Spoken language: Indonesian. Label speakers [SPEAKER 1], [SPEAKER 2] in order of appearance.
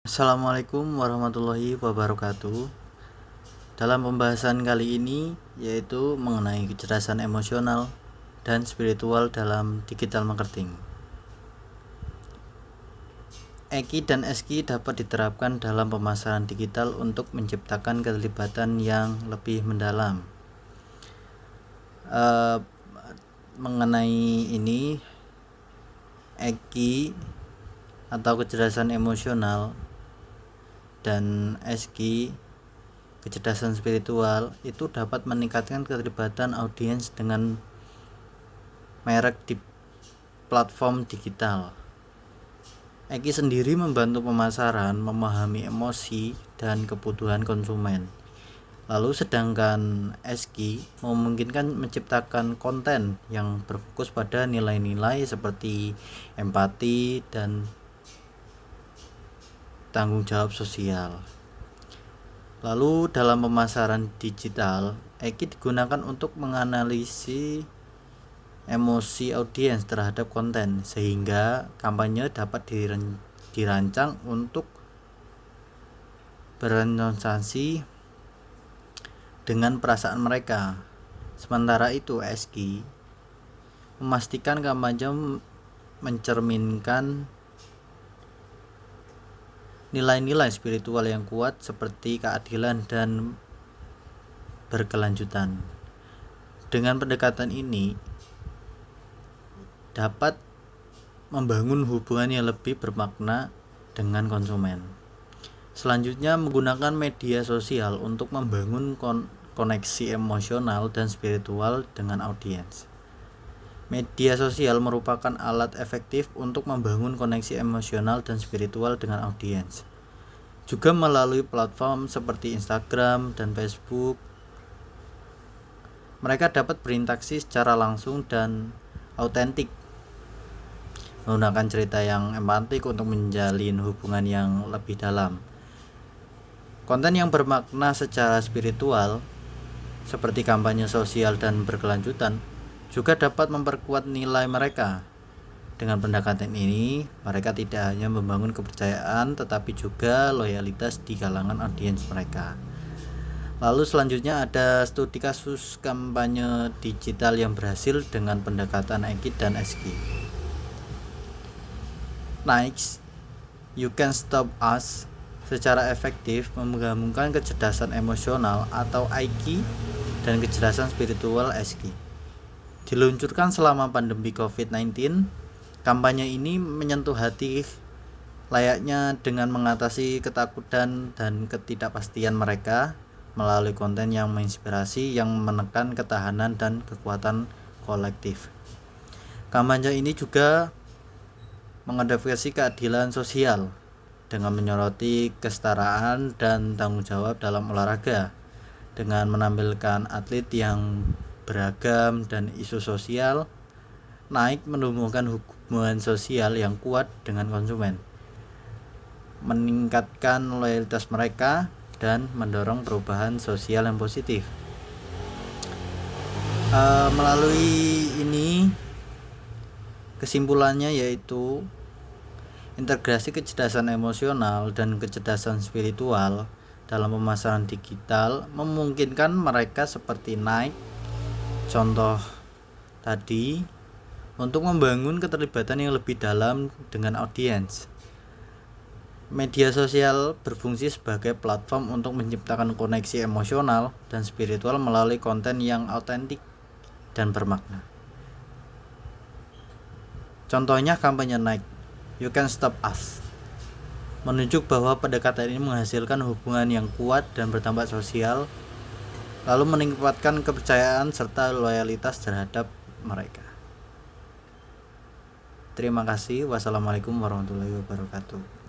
[SPEAKER 1] Assalamualaikum warahmatullahi wabarakatuh. Dalam pembahasan kali ini yaitu mengenai kecerdasan emosional dan spiritual dalam digital marketing. EQ dan SQ dapat diterapkan dalam pemasaran digital untuk menciptakan keterlibatan yang lebih mendalam. Mengenai ini, EQ atau kecerdasan emosional dan SQ kecerdasan spiritual itu dapat meningkatkan keterlibatan audiens dengan merek di platform digital. EQ sendiri membantu pemasaran memahami emosi dan kebutuhan konsumen. Lalu sedangkan SQ memungkinkan menciptakan konten yang berfokus pada nilai-nilai seperti empati dan tanggung jawab sosial. Lalu dalam pemasaran digital, EQ digunakan untuk menganalisis emosi audiens terhadap konten sehingga kampanye dapat dirancang untuk berorientasi dengan perasaan mereka. Sementara itu SQ memastikan kampanye mencerminkan nilai-nilai spiritual yang kuat seperti keadilan dan berkelanjutan. Dengan pendekatan ini dapat membangun hubungan yang lebih bermakna dengan konsumen. Selanjutnya, menggunakan media sosial untuk membangun koneksi emosional dan spiritual dengan audiens. Media sosial merupakan alat efektif untuk membangun koneksi emosional dan spiritual dengan audiens. Juga melalui platform seperti Instagram dan Facebook, mereka dapat berinteraksi secara langsung dan autentik, menggunakan cerita yang empatik untuk menjalin hubungan yang lebih dalam. Konten yang bermakna secara spiritual seperti kampanye sosial dan berkelanjutan juga dapat memperkuat nilai mereka. Dengan pendekatan ini, mereka tidak hanya membangun kepercayaan tetapi juga loyalitas di kalangan audiens mereka. Lalu selanjutnya ada studi kasus kampanye digital yang berhasil dengan pendekatan EQ dan SQ. Nike, You Can Stop Us secara efektif menggabungkan kecerdasan emosional atau IQ dan kecerdasan spiritual SQ. Diluncurkan selama pandemi COVID-19, kampanye ini menyentuh hati layaknya dengan mengatasi ketakutan dan ketidakpastian mereka melalui konten yang menginspirasi yang menekan ketahanan dan kekuatan kolektif. Kampanye ini juga mengadvokasi keadilan sosial dengan menyoroti kesetaraan dan tanggung jawab dalam olahraga dengan menampilkan atlet yang beragam dan isu sosial. Nike menumbuhkan hubungan sosial yang kuat dengan konsumen, meningkatkan loyalitas mereka dan mendorong perubahan sosial yang positif. Melalui ini kesimpulannya yaitu integrasi kecerdasan emosional dan kecerdasan spiritual dalam pemasaran digital memungkinkan mereka seperti Nike contoh tadi untuk membangun keterlibatan yang lebih dalam dengan audiens. Media sosial berfungsi sebagai platform untuk menciptakan koneksi emosional dan spiritual melalui konten yang autentik dan bermakna. Contohnya kampanye Nike, You Can Stop Us, menunjuk bahwa pendekatan ini menghasilkan hubungan yang kuat dan berdampak sosial, lalu meningkatkan kepercayaan serta loyalitas terhadap mereka. Terima kasih. Wassalamualaikum warahmatullahi wabarakatuh.